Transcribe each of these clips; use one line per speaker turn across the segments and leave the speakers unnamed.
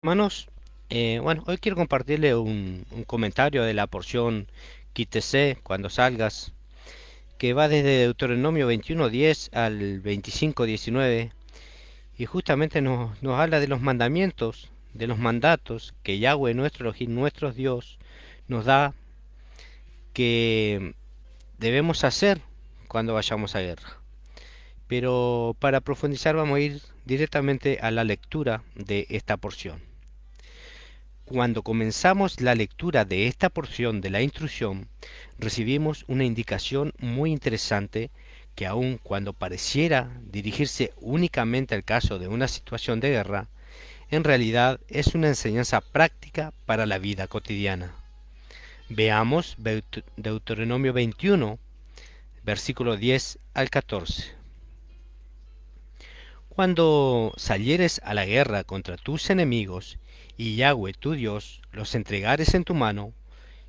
Hermanos, hoy quiero compartirle un comentario de la porción Quítese cuando salgas, que va desde Deuteronomio 21:10 al 25:19, y justamente nos habla de los mandamientos, de los mandatos que Yahweh nuestro Elohim, nuestro Dios, nos da que debemos hacer cuando vayamos a guerra. Pero para profundizar vamos a ir directamente a la lectura de esta porción. Cuando comenzamos la lectura de esta porción de la instrucción, recibimos una indicación muy interesante que aun cuando pareciera dirigirse únicamente al caso de una situación de guerra, en realidad es una enseñanza práctica para la vida cotidiana. Veamos Deuteronomio 21, versículo 10 al 14. Cuando salieres a la guerra contra tus enemigos, y Yahweh tu Dios los entregares en tu mano,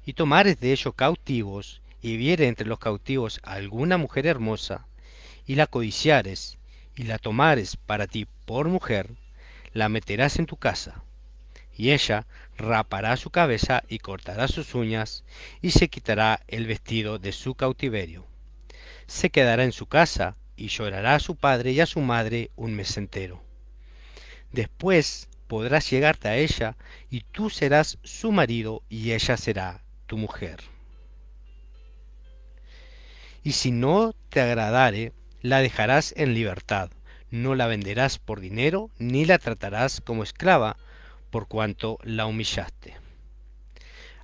y tomares de ellos cautivos, y viere entre los cautivos alguna mujer hermosa, y la codiciares, y la tomares para ti por mujer, la meterás en tu casa, y ella rapará su cabeza y cortará sus uñas, y se quitará el vestido de su cautiverio. Se quedará en su casa, y llorará a su padre y a su madre un mes entero. Después podrás llegarte a ella, y tú serás su marido, y ella será tu mujer. Y si no te agradare, la dejarás en libertad, no la venderás por dinero, ni la tratarás como esclava, por cuanto la humillaste.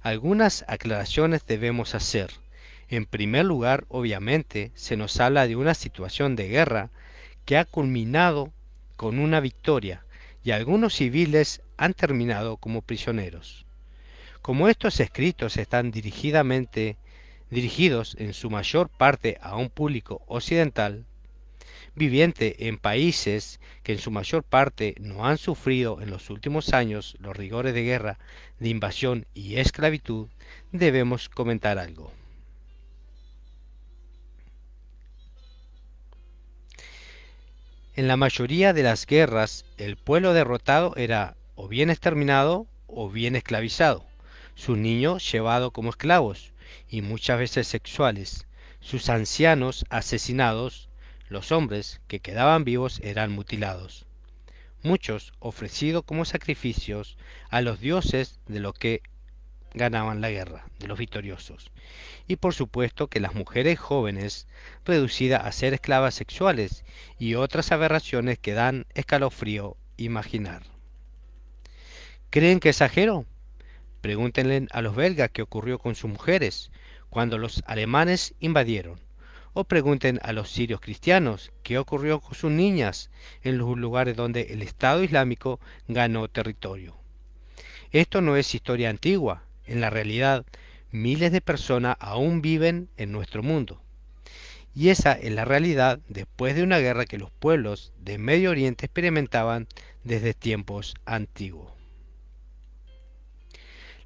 Algunas aclaraciones debemos hacer. En primer lugar, obviamente, se nos habla de una situación de guerra que ha culminado con una victoria, y algunos civiles han terminado como prisioneros. Como estos escritos están dirigidos en su mayor parte a un público occidental, viviente en países que en su mayor parte no han sufrido en los últimos años los rigores de guerra, de invasión y esclavitud, debemos comentar algo. En la mayoría de las guerras, el pueblo derrotado era o bien exterminado o bien esclavizado, sus niños llevados como esclavos y muchas veces sexuales, sus ancianos asesinados, los hombres que quedaban vivos eran mutilados, muchos ofrecidos como sacrificios a los dioses de los que ganaban la guerra, de los victoriosos. Y por supuesto que las mujeres jóvenes reducidas a ser esclavas sexuales y otras aberraciones que dan escalofrío imaginar. ¿Creen que exagero? Pregúntenle a los belgas qué ocurrió con sus mujeres cuando los alemanes invadieron. O pregunten a los sirios cristianos qué ocurrió con sus niñas en los lugares donde el Estado Islámico ganó territorio. Esto no es historia antigua. En la realidad, miles de personas aún viven en nuestro mundo. Y esa es la realidad después de una guerra que los pueblos de Medio Oriente experimentaban desde tiempos antiguos.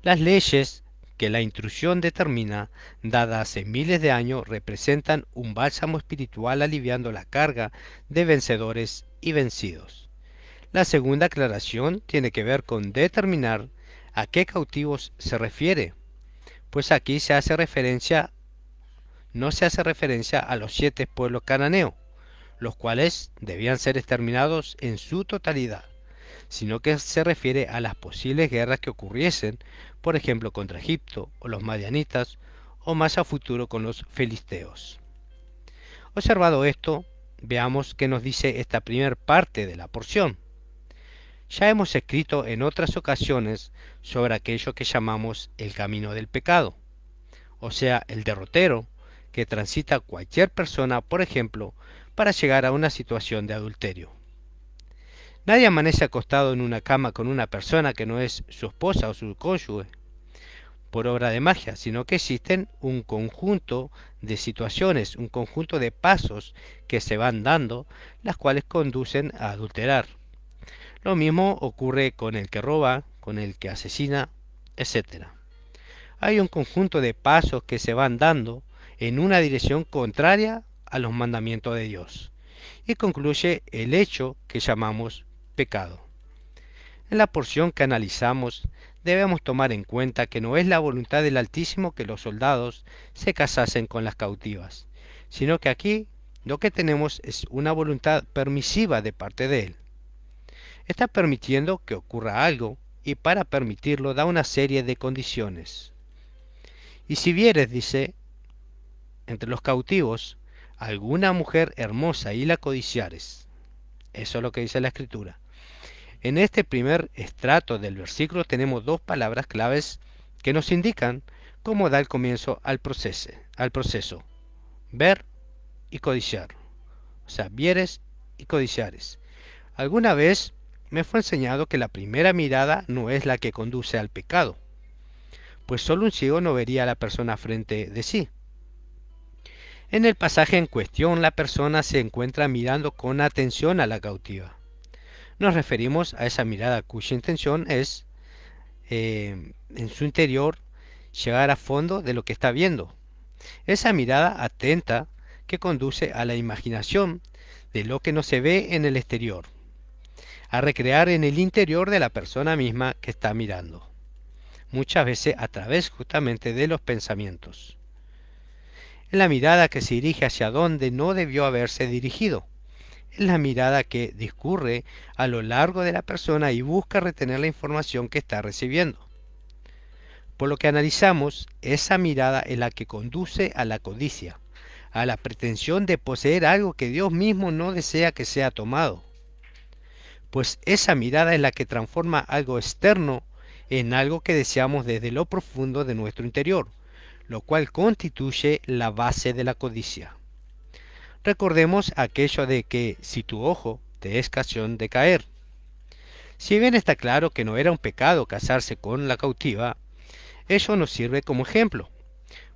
Las leyes que la intrusión determina, dadas hace miles de años, representan un bálsamo espiritual aliviando la carga de vencedores y vencidos. La segunda aclaración tiene que ver con determinar a qué cautivos se refiere, pues aquí no se hace referencia a los 7 pueblos cananeos, los cuales debían ser exterminados en su totalidad, sino que se refiere a las posibles guerras que ocurriesen, por ejemplo contra Egipto o los madianitas, o más a futuro con los filisteos. Observado esto, veamos qué nos dice esta primera parte de la porción. Ya hemos escrito en otras ocasiones sobre aquello que llamamos el camino del pecado, o sea, el derrotero que transita cualquier persona, por ejemplo, para llegar a una situación de adulterio. Nadie amanece acostado en una cama con una persona que no es su esposa o su cónyuge por obra de magia, sino que existen un conjunto de situaciones, un conjunto de pasos que se van dando, las cuales conducen a adulterar. Lo mismo ocurre con el que roba, con el que asesina, etcétera. Hay un conjunto de pasos que se van dando en una dirección contraria a los mandamientos de Dios y concluye el hecho que llamamos pecado. En la porción que analizamos, debemos tomar en cuenta que no es la voluntad del Altísimo que los soldados se casasen con las cautivas, sino que aquí lo que tenemos es una voluntad permisiva de parte de Él. Está permitiendo que ocurra algo y para permitirlo da una serie de condiciones. Y si vieres, dice, entre los cautivos, alguna mujer hermosa y la codiciares. Eso es lo que dice la Escritura. En este primer estrato del versículo tenemos dos palabras claves que nos indican cómo da el comienzo al proceso. Ver y codiciar. O sea, vieres y codiciares. Alguna vez me fue enseñado que la primera mirada no es la que conduce al pecado, pues solo un ciego no vería a la persona frente de sí. En el pasaje en cuestión, la persona se encuentra mirando con atención a la cautiva. Nos referimos a esa mirada cuya intención es, en su interior, llegar a fondo de lo que está viendo. Esa mirada atenta que conduce a la imaginación de lo que no se ve en el exterior, a recrear en el interior de la persona misma que está mirando, muchas veces a través justamente de los pensamientos. Es la mirada que se dirige hacia donde no debió haberse dirigido. Es la mirada que discurre a lo largo de la persona y busca retener la información que está recibiendo. Por lo que analizamos, esa mirada es la que conduce a la codicia, a la pretensión de poseer algo que Dios mismo no desea que sea tomado. Pues esa mirada es la que transforma algo externo en algo que deseamos desde lo profundo de nuestro interior, lo cual constituye la base de la codicia. Recordemos aquello de que si tu ojo te es ocasión de caer. Si bien está claro que no era un pecado casarse con la cautiva, eso nos sirve como ejemplo,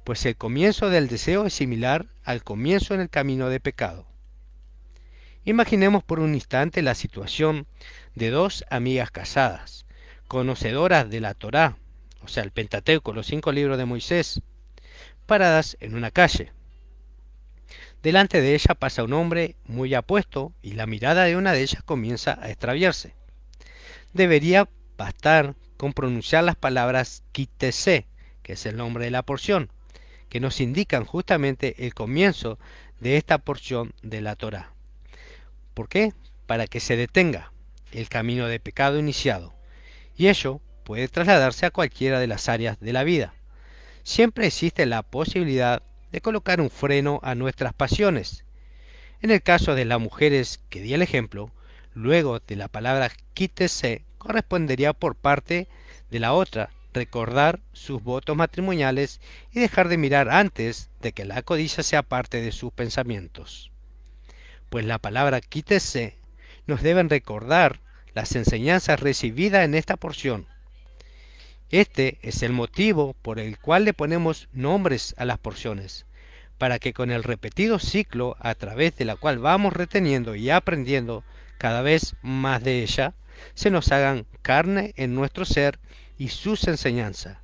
pues el comienzo del deseo es similar al comienzo en el camino de pecado. Imaginemos por un instante la situación de dos amigas casadas, conocedoras de la Torá, o sea, el Pentateuco, los 5 libros de Moisés, paradas en una calle. Delante de ella pasa un hombre muy apuesto y la mirada de una de ellas comienza a extraviarse. Debería bastar con pronunciar las palabras quítese, que es el nombre de la porción, que nos indican justamente el comienzo de esta porción de la Torá. ¿Por qué? Para que se detenga el camino de pecado iniciado, y ello puede trasladarse a cualquiera de las áreas de la vida. Siempre existe la posibilidad de colocar un freno a nuestras pasiones. En el caso de las mujeres que di el ejemplo, luego de la palabra quítese, correspondería por parte de la otra recordar sus votos matrimoniales y dejar de mirar antes de que la codicia sea parte de sus pensamientos. Pues la palabra quítese nos deben recordar las enseñanzas recibidas en esta porción. Este es el motivo por el cual le ponemos nombres a las porciones, para que con el repetido ciclo a través de la cual vamos reteniendo y aprendiendo cada vez más de ella, se nos hagan carne en nuestro ser y sus enseñanzas.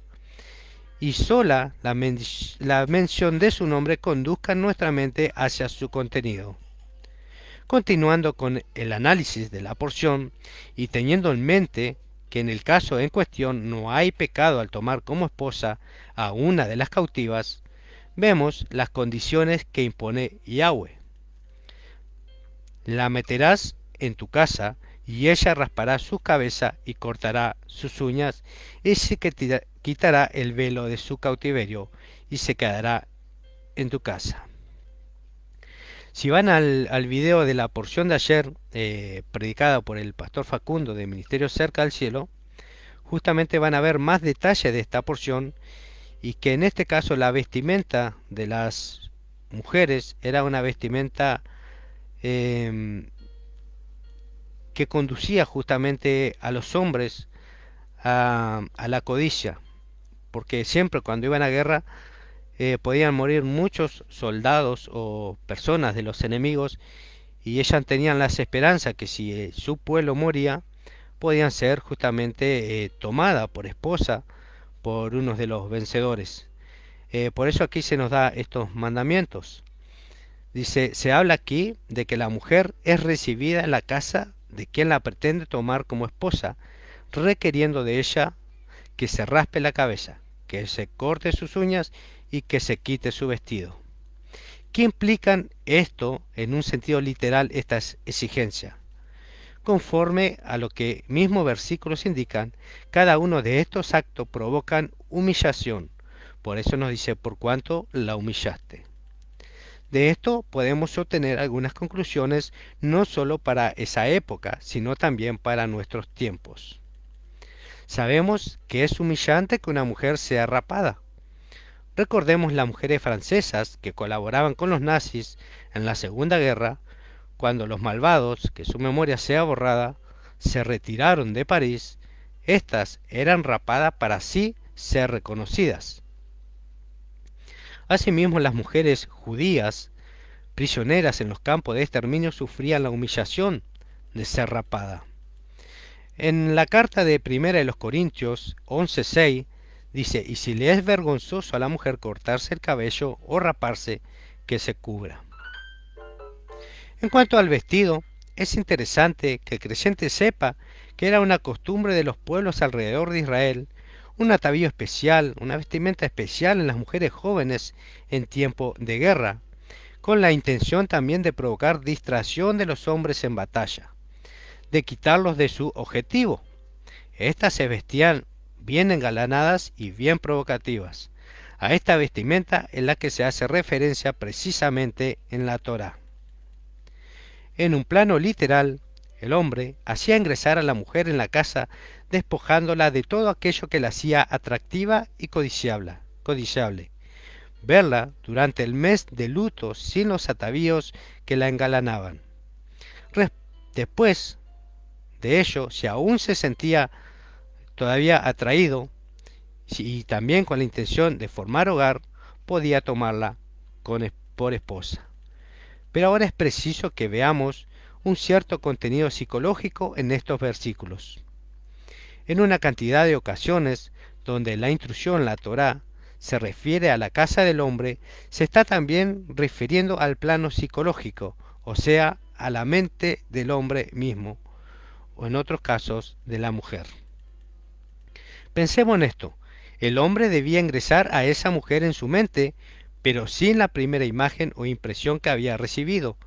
Y sola la mención de su nombre conduzca nuestra mente hacia su contenido. Continuando con el análisis de la porción y teniendo en mente que en el caso en cuestión no hay pecado al tomar como esposa a una de las cautivas, vemos las condiciones que impone Yahweh. La meterás en tu casa y ella raspará su cabeza y cortará sus uñas y se quitará el velo de su cautiverio y se quedará en tu casa. Si van al video de la porción de ayer, predicada por el pastor Facundo de Ministerio Cerca del Cielo, justamente van a ver más detalle de esta porción y que en este caso la vestimenta de las mujeres era una vestimenta que conducía justamente a los hombres a la codicia, porque siempre cuando iban a guerra podían morir muchos soldados o personas de los enemigos y ellas tenían las esperanzas que si su pueblo moría podían ser justamente tomada por esposa por uno de los vencedores. Por eso aquí se nos da estos mandamientos. Dice, se habla aquí de que la mujer es recibida en la casa de quien la pretende tomar como esposa requiriendo de ella que se raspe la cabeza, que se corte sus uñas y que se quite su vestido. ¿Qué implican esto en un sentido literal estas exigencias? Conforme a lo que mismos versículos indican, cada uno de estos actos provocan humillación. Por eso nos dice, por cuanto la humillaste. De esto podemos obtener algunas conclusiones no solo para esa época, sino también para nuestros tiempos. Sabemos que es humillante que una mujer sea rapada. Recordemos las mujeres francesas que colaboraban con los nazis en la Segunda Guerra, cuando los malvados, que su memoria sea borrada, se retiraron de París. Estas eran rapadas para así ser reconocidas. Asimismo, las mujeres judías prisioneras en los campos de exterminio sufrían la humillación de ser rapada. En la carta de Primera de los Corintios 11:6 dice, y si le es vergonzoso a la mujer cortarse el cabello o raparse, que se cubra. En cuanto al vestido, es interesante que el creyente sepa que era una costumbre de los pueblos alrededor de Israel, un atavío especial, una vestimenta especial en las mujeres jóvenes en tiempo de guerra, con la intención también de provocar distracción de los hombres en batalla, de quitarlos de su objetivo. Estas se vestían bien engalanadas y bien provocativas. A esta vestimenta es la que se hace referencia precisamente en la Torá. En un plano literal, el hombre hacía ingresar a la mujer en la casa despojándola de todo aquello que la hacía atractiva y codiciable. Verla durante el mes de luto sin los atavíos que la engalanaban. Después de ello, si aún se sentía todavía atraído y también con la intención de formar hogar, podía tomarla por esposa. Pero ahora es preciso que veamos un cierto contenido psicológico en estos versículos. En una cantidad de ocasiones donde la intrusión en la Torá se refiere a la casa del hombre, se está también refiriendo al plano psicológico, o sea, a la mente del hombre mismo, o en otros casos de la mujer. Pensemos en esto, el hombre debía ingresar a esa mujer en su mente, pero sin la primera imagen o impresión que había recibido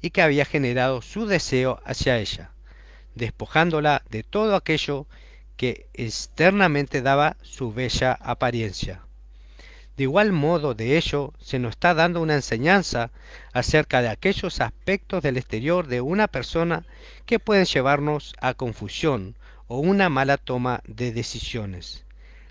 y que había generado su deseo hacia ella, despojándola de todo aquello que externamente daba su bella apariencia. De igual modo, de ello se nos está dando una enseñanza acerca de aquellos aspectos del exterior de una persona que pueden llevarnos a confusión o una mala toma de decisiones,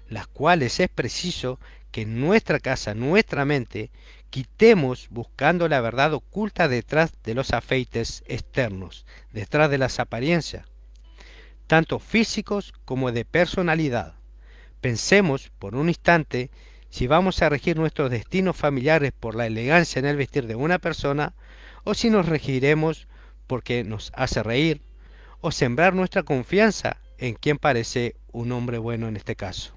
las cuales es preciso que en nuestra casa, nuestra mente, quitemos buscando la verdad oculta detrás de los afeites externos, detrás de las apariencias, tanto físicos como de personalidad. Pensemos por un instante si vamos a regir nuestros destinos familiares por la elegancia en el vestir de una persona, o si nos regiremos porque nos hace reír, o sembrar nuestra confianza en quien parece un hombre bueno en este caso.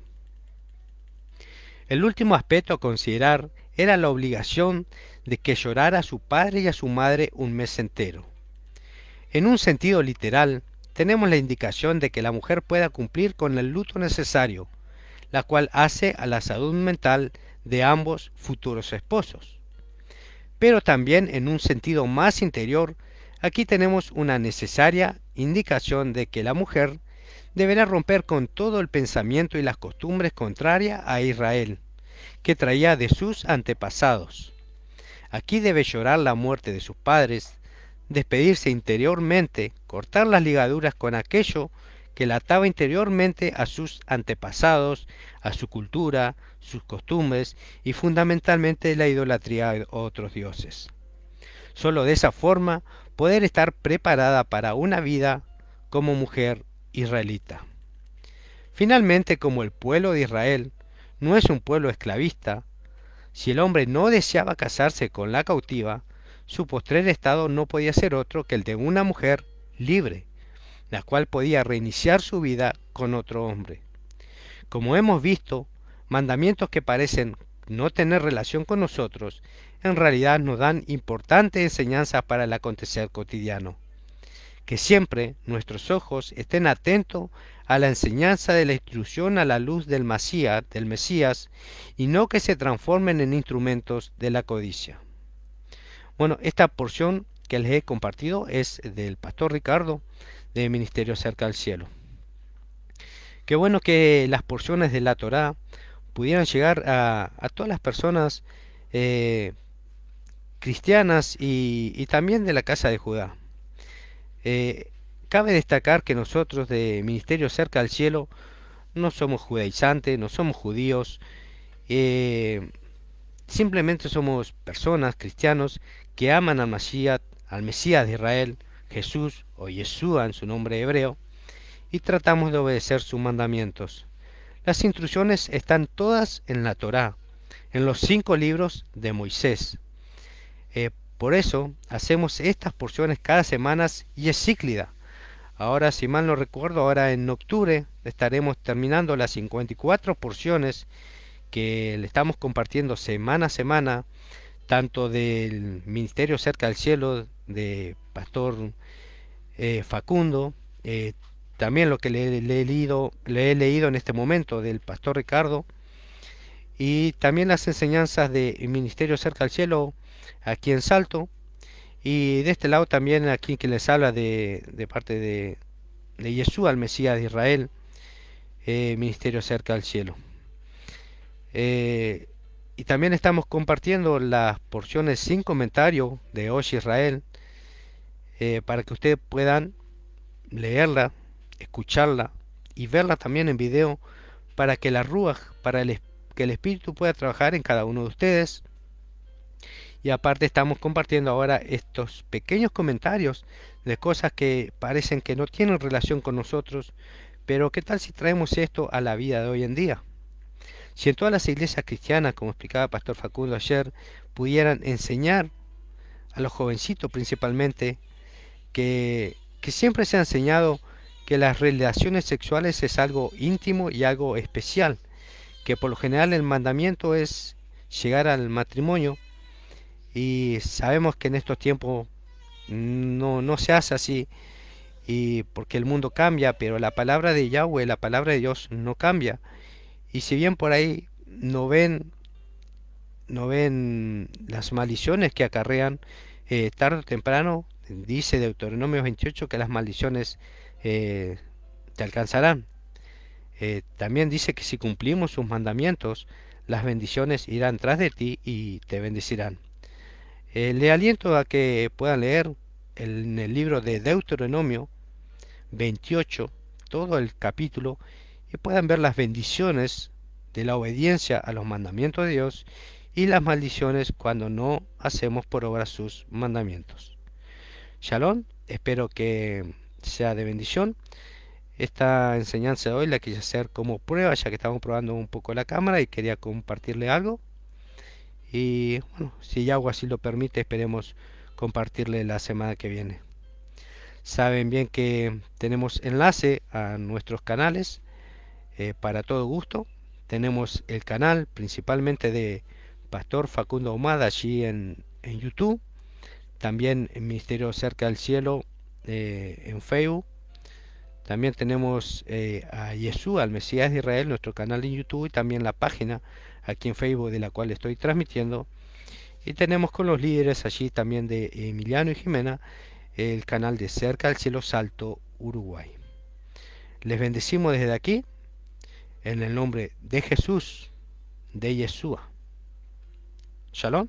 El último aspecto a considerar era la obligación de que llorara a su padre y a su madre un mes entero. En un sentido literal, tenemos la indicación de que la mujer pueda cumplir con el luto necesario, la cual hace a la salud mental de ambos futuros esposos. Pero también en un sentido más interior, aquí tenemos una necesaria indicación de que la mujer deberá romper con todo el pensamiento y las costumbres contrarias a Israel, que traía de sus antepasados. Aquí debe llorar la muerte de sus padres, despedirse interiormente, cortar las ligaduras con aquello que la ataba interiormente a sus antepasados, a su cultura, sus costumbres y fundamentalmente la idolatría a otros dioses. Solo de esa forma poder estar preparada para una vida como mujer israelita. Finalmente, como el pueblo de Israel no es un pueblo esclavista, si el hombre no deseaba casarse con la cautiva, su postrer estado no podía ser otro que el de una mujer libre, la cual podía reiniciar su vida con otro hombre. Como hemos visto, mandamientos que parecen no tener relación con nosotros, en realidad nos dan importantes enseñanzas para el acontecer cotidiano. Que siempre nuestros ojos estén atentos a la enseñanza de la instrucción a la luz del Mesías, y no que se transformen en instrumentos de la codicia. Bueno, esta porción que les he compartido es del pastor Ricardo de Ministerio Cerca del Cielo. Qué bueno que las porciones de la Torá pudieran llegar a todas las personas eh, cristianas y también de la casa de Judá. Eh, Cabe destacar que nosotros de Ministerio Cerca del Cielo no somos judaizantes, no somos judíos, eh, simplemente somos personas, cristianos, que aman al Mesías de Israel, Jesús o Yeshua en su nombre hebreo, y tratamos de obedecer sus mandamientos. Las instrucciones están todas en la Torá, en los 5 libros de Moisés. Por eso hacemos estas porciones cada semana y es cíclida. Ahora, si mal no recuerdo, ahora en octubre estaremos terminando las 54 porciones que le estamos compartiendo semana a semana, tanto del Ministerio Cerca del Cielo de Pastor Facundo, también lo que le he leído en este momento del Pastor Ricardo, y también las enseñanzas del Ministerio Cerca del Cielo aquí en Salto, y de este lado también aquí que les habla de parte de Yeshua, el Mesías de Israel, Ministerio Cerca del Cielo. Eh, y también estamos compartiendo las porciones sin comentario de Osh Israel, para que ustedes puedan leerla, escucharla y verla también en video, para que la Ruach, que el Espíritu pueda trabajar en cada uno de ustedes. Y aparte estamos compartiendo ahora estos pequeños comentarios de cosas que parecen que no tienen relación con nosotros, pero ¿qué tal si traemos esto a la vida de hoy en día? Si en todas las iglesias cristianas, como explicaba Pastor Facundo ayer, pudieran enseñar a los jovencitos principalmente, que siempre se ha enseñado que las relaciones sexuales es algo íntimo y algo especial, que por lo general el mandamiento es llegar al matrimonio, y sabemos que en estos tiempos no se hace así, y porque el mundo cambia, pero la palabra de Yahweh, la palabra de Dios no cambia. Y si bien por ahí no ven las maldiciones que acarrean, tarde o temprano, dice Deuteronomio 28 que las maldiciones eh, te alcanzarán. También dice que si cumplimos sus mandamientos, las bendiciones irán tras de ti y te bendecirán. Le aliento a que puedan leer en el libro de Deuteronomio 28, todo el capítulo, y puedan ver las bendiciones de la obediencia a los mandamientos de Dios y las maldiciones cuando no hacemos por obra sus mandamientos. Shalom, espero que sea de bendición. Esta enseñanza de hoy la quise hacer como prueba, ya que estamos probando un poco la cámara y quería compartirle algo. Y bueno, si Yahweh así lo permite, esperemos compartirle la semana que viene. Saben bien que tenemos enlace a nuestros canales, para todo gusto. Tenemos el canal principalmente de Pastor Facundo Ahumada allí en YouTube. También en Ministerio Cerca del Cielo, en Facebook. También tenemos a Yeshua, al Mesías de Israel, nuestro canal en YouTube, y también la página aquí en Facebook de la cual estoy transmitiendo. Y tenemos con los líderes allí también de Emiliano y Jimena el canal de Cerca del Cielo Salto, Uruguay. Les bendecimos desde aquí en el nombre de Jesús, de Yeshua. Shalom.